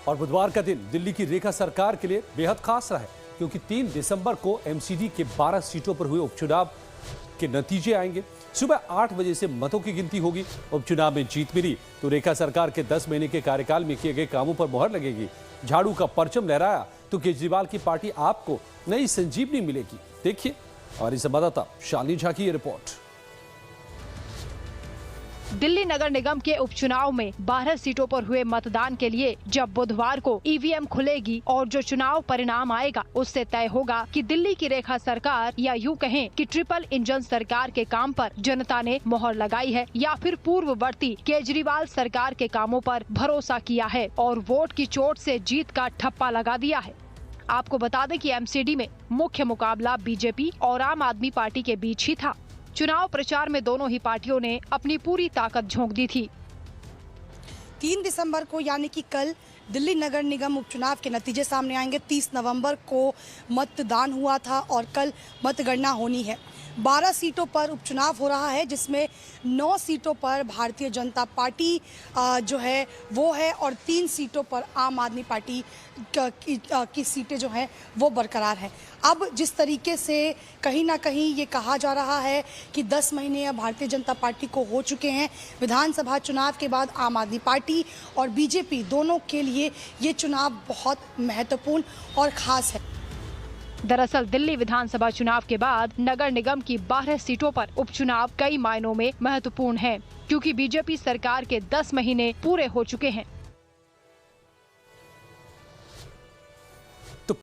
और बुधवार का दिन दिल्ली की रेखा सरकार के लिए बेहद खास रहा है, क्योंकि 3 दिसंबर को एमसीडी के 12 सीटों पर हुए उपचुनाव के नतीजे आएंगे। सुबह 8 बजे से मतों की गिनती होगी। उपचुनाव में जीत मिली तो रेखा सरकार के 10 महीने के कार्यकाल में किए गए कामों पर मुहर लगेगी। झाड़ू का परचम लहराया तो केजरीवाल की पार्टी आपको नई संजीवनी मिलेगी। देखिए हमारी संवाददाता शालिनी झा की ये रिपोर्ट। दिल्ली नगर निगम के उपचुनाव में 12 सीटों पर हुए मतदान के लिए जब बुधवार को ईवीएम खुलेगी और जो चुनाव परिणाम आएगा उससे तय होगा कि दिल्ली की रेखा सरकार या यूं कहें कि ट्रिपल इंजन सरकार के काम पर जनता ने मोहर लगाई है या फिर पूर्ववर्ती केजरीवाल सरकार के कामों पर भरोसा किया है और वोट की चोट से जीत का ठप्पा लगा दिया है। आपको बता दें कि एमसीडी में मुख्य मुकाबला बीजेपी और आम आदमी पार्टी के बीच ही था। चुनाव प्रचार में दोनों ही पार्टियों ने अपनी पूरी ताकत झोंक दी थी। 3 दिसंबर को यानी कि कल दिल्ली नगर निगम उपचुनाव के नतीजे सामने आएंगे। 30 नवंबर को मतदान हुआ था और कल मतगणना होनी है। 12 सीटों पर उपचुनाव हो रहा है, जिसमें 9 सीटों पर भारतीय जनता पार्टी जो है वो है और 3 सीटों पर आम आदमी पार्टी की सीटें जो हैं वो बरकरार हैं। अब जिस तरीके से कहीं ना कहीं ये कहा जा रहा है कि 10 महीने अब भारतीय जनता पार्टी को हो चुके हैं, विधानसभा चुनाव के बाद आम आदमी पार्टी और बीजेपी दोनों के लिए ये चुनाव बहुत महत्वपूर्ण और खास है। दरअसल दिल्ली विधानसभा चुनाव के बाद नगर निगम की 12 सीटों पर उपचुनाव कई मायनों में महत्वपूर्ण है, क्योंकि बीजेपी सरकार के 10 महीने पूरे हो चुके हैं।